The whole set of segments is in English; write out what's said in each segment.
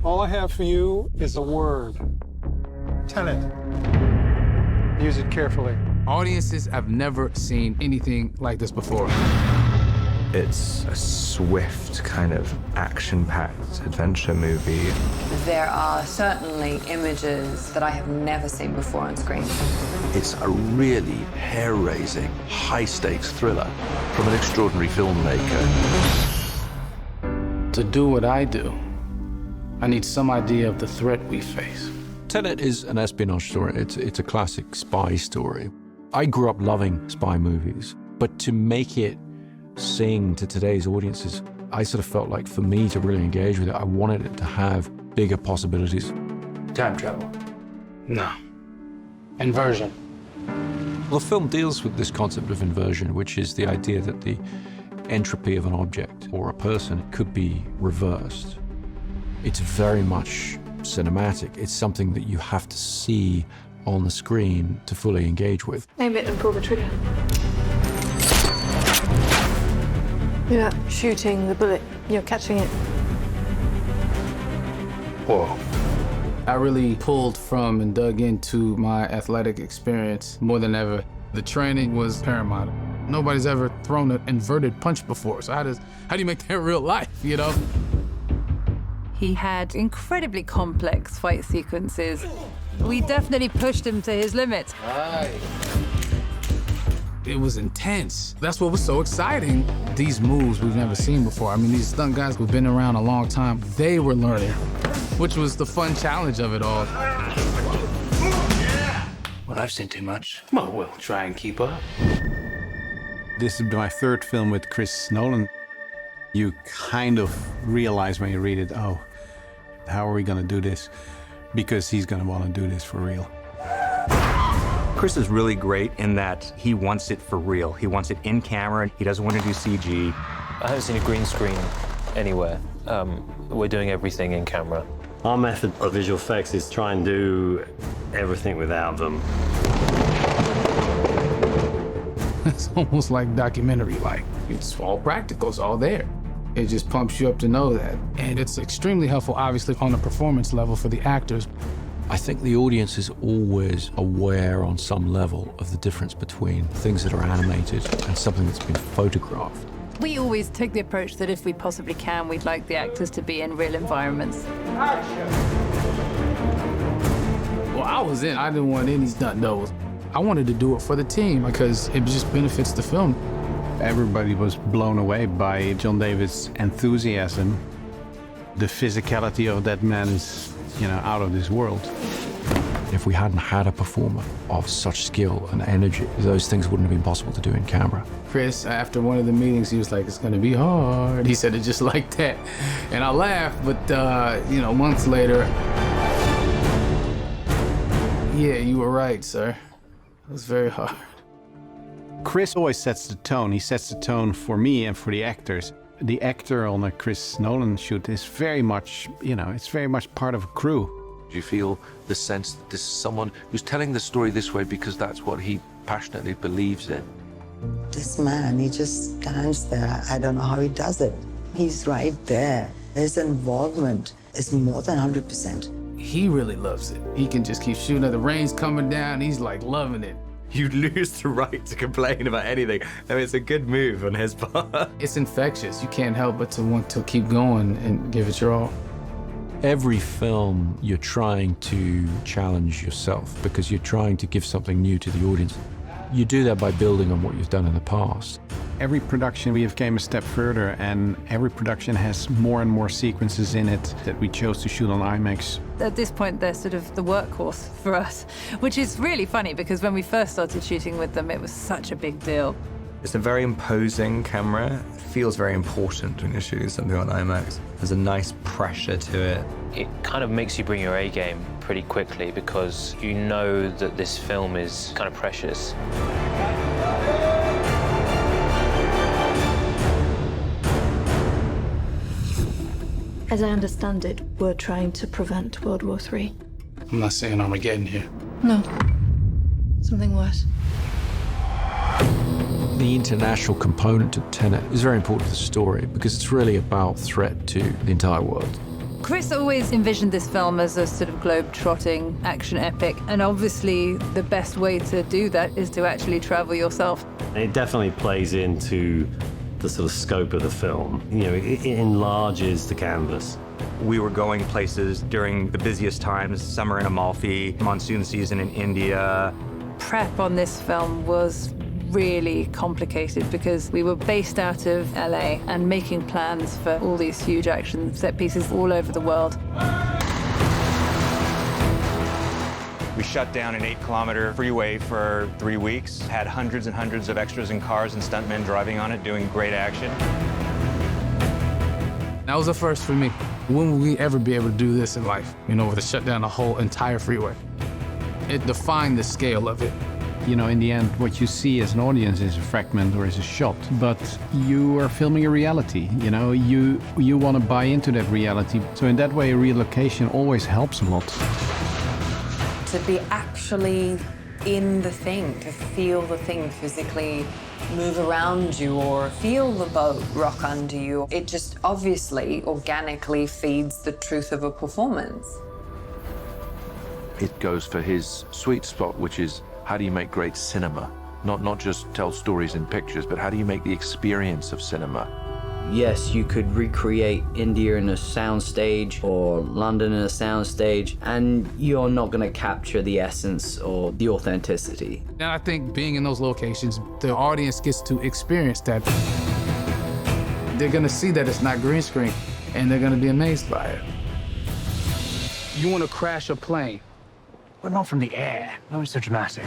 All I have for you is a word. Tenet. Use it carefully. Audiences have never seen anything like this before. It's a swift, kind of action-packed adventure movie. There are certainly images that I have never seen before on screen. It's a really hair-raising, high-stakes thriller from an extraordinary filmmaker. To do what I do, I need some idea of the threat we face. Tenet is an espionage story. It's a classic spy story. I grew up loving spy movies, but to make it sing to today's audiences, I sort of felt like for me to really engage with it, I wanted it to have bigger possibilities. Time travel? No. Inversion? Well, the film deals with this concept of inversion, which is the idea that the entropy of an object or a person could be reversed. It's very much cinematic. It's something that you have to see on the screen to fully engage with. Aim it and pull the trigger. You're not shooting the bullet, you're catching it. Whoa. I really pulled from and dug into my athletic experience more than ever. The training was paramount. Nobody's ever thrown an inverted punch before, so how do you make that real life, you know? He had incredibly complex fight sequences. We definitely pushed him to his limits. Right. It was intense. That's what was so exciting. These moves we've never seen before. I mean, these stunt guys who've been around a long time, they were learning, which was the fun challenge of it all. Well, I've seen too much. Well, we'll try and keep up. This is my third film with Chris Nolan. You kind of realize when you read it, oh, how are we gonna do this? Because he's gonna wanna do this for real. Chris is really great in that he wants it for real. He wants it in camera. He doesn't want to do CG. I haven't seen a green screen anywhere. We're doing everything in camera. Our method of visual effects is try and do everything without them. It's almost like documentary-like. It's all practical, it's all there. It just pumps you up to know that. And it's extremely helpful, obviously, on a performance level for the actors. I think the audience is always aware on some level of the difference between things that are animated and something that's been photographed. We always take the approach that if we possibly can, we'd like the actors to be in real environments. Well, I was in. I didn't want any stunt doubles. I wanted to do it for the team because it just benefits the film. Everybody was blown away by John David's enthusiasm. The physicality of that man is, you know, out of this world. If we hadn't had a performer of such skill and energy, those things wouldn't have been possible to do in camera. Chris, after one of the meetings, he was like, it's gonna be hard. He said it just like that. And I laughed, but, you know, months later, yeah, you were right, sir. It was very hard. Chris always sets the tone. He sets the tone for me and for the actors. The actor on a Chris Nolan shoot is very much, you know, it's very much part of a crew. Do you feel the sense that this is someone who's telling the story this way because that's what he passionately believes in? This man, he just stands there. I don't know how he does it. He's right there. His involvement is more than 100%. He really loves it. He can just keep shooting. The rain's coming down. He's like loving it. You lose the right to complain about anything. I mean, it's a good move on his part. It's infectious. You can't help but to want to keep going and give it your all. Every film, you're trying to challenge yourself because you're trying to give something new to the audience. You do that by building on what you've done in the past. Every production we have came a step further, and every production has more and more sequences in it that we chose to shoot on IMAX. At this point, they're sort of the workhorse for us, which is really funny because when we first started shooting with them, it was such a big deal. It's a very imposing camera. It feels very important when you're shooting something on IMAX. There's a nice pressure to it. It kind of makes you bring your A game pretty quickly because you know that this film is kind of precious. As I understand it, we're trying to prevent World War III. I'm not saying Armageddon here. No. Something worse. The international component to Tenet is very important to the story because it's really about threat to the entire world. Chris always envisioned this film as a sort of globe-trotting action epic, and obviously the best way to do that is to actually travel yourself. It definitely plays into the sort of scope of the film. You know, it enlarges the canvas. We were going places during the busiest times, summer in Amalfi, monsoon season in India. Prep on this film was really complicated because we were based out of LA and making plans for all these huge action set pieces all over the world. We shut down an 8-kilometer freeway for 3 weeks, had hundreds and hundreds of extras and cars and stuntmen driving on it, doing great action. That was a first for me. When will we ever be able to do this in life? You know, to shut down a whole entire freeway. It defined the scale of it. You know, in the end, what you see as an audience is a fragment or is a shot, but you are filming a reality. You know, you want to buy into that reality. So in that way, a relocation always helps a lot. To be actually in the thing, to feel the thing physically move around you or feel the boat rock under you, it just obviously, organically feeds the truth of a performance. It goes for his sweet spot, which is how do you make great cinema? Not just tell stories in pictures, but how do you make the experience of cinema? Yes, you could recreate India in a soundstage or London in a soundstage, and you're not going to capture the essence or the authenticity. And I think being in those locations, the audience gets to experience that. They're going to see that it's not green screen, and they're going to be amazed by it. You want to crash a plane, but not from the air. That was so dramatic.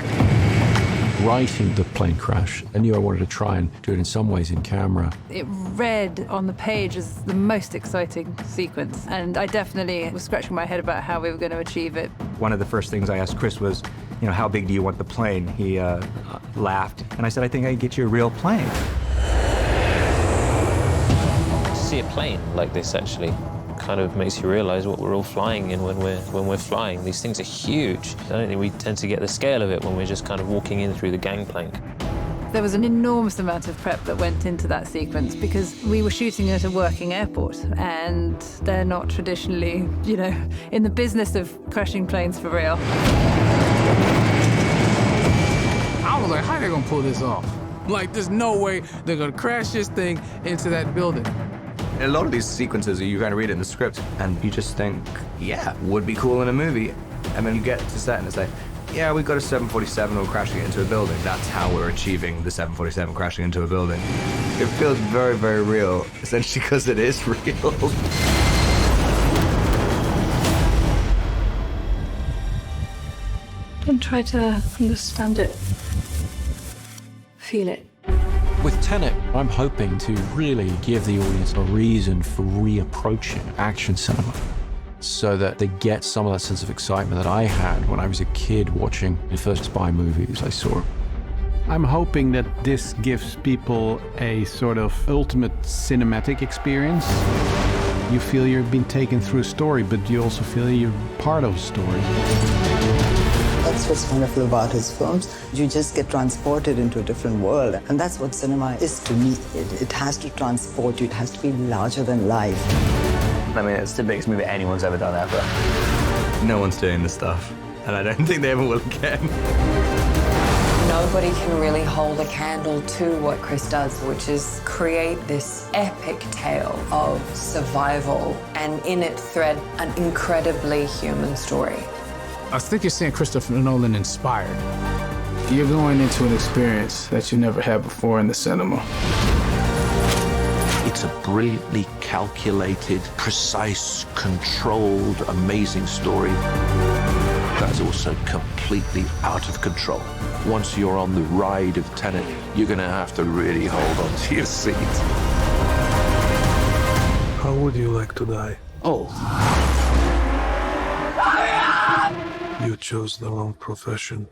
Writing the plane crash, I knew I wanted to try and do it in some ways in camera. It read on the page as the most exciting sequence, and I definitely was scratching my head about how we were going to achieve it. One of the first things I asked Chris was, you know, how big do you want the plane? He laughed, and I said, I think I can get you a real plane. To see a plane like this actually kind of makes you realize what we're all flying in when we're flying. These things are huge. I don't think we tend to get the scale of it when we're just kind of walking in through the gangplank. There was an enormous amount of prep that went into that sequence because we were shooting at a working airport, and they're not traditionally, you know, in the business of crashing planes for real. I was like, how are they gonna pull this off? Like, there's no way they're gonna crash this thing into that building. A lot of these sequences, you kind of read it in the script, and you just think, yeah, would be cool in a movie. And then you get to set and it's like, yeah, we've got a 747, we're crashing it into a building. That's how we're achieving the 747 crashing into a building. It feels very, very real, essentially because it is real. And try to understand it. Feel it. With Tenet, I'm hoping to really give the audience a reason for reapproaching action cinema so that they get some of that sense of excitement that I had when I was a kid watching the first spy movies I saw. I'm hoping that this gives people a sort of ultimate cinematic experience. You feel you've been taken through a story, but you also feel you're part of a story. That's what's wonderful about his films. You just get transported into a different world. And that's what cinema is to me. It has to transport you. It has to be larger than life. I mean, it's the biggest movie anyone's ever done ever. No one's doing this stuff, and I don't think they ever will again. Nobody can really hold a candle to what Chris does, which is create this epic tale of survival and in it thread an incredibly human story. I think you're seeing Christopher Nolan inspired. You're going into an experience that you never had before in the cinema. It's a brilliantly calculated, precise, controlled, amazing story that's also completely out of control. Once you're on the ride of Tenet, you're going to have to really hold on to your seat. How would you like to die? Oh. You chose the wrong profession.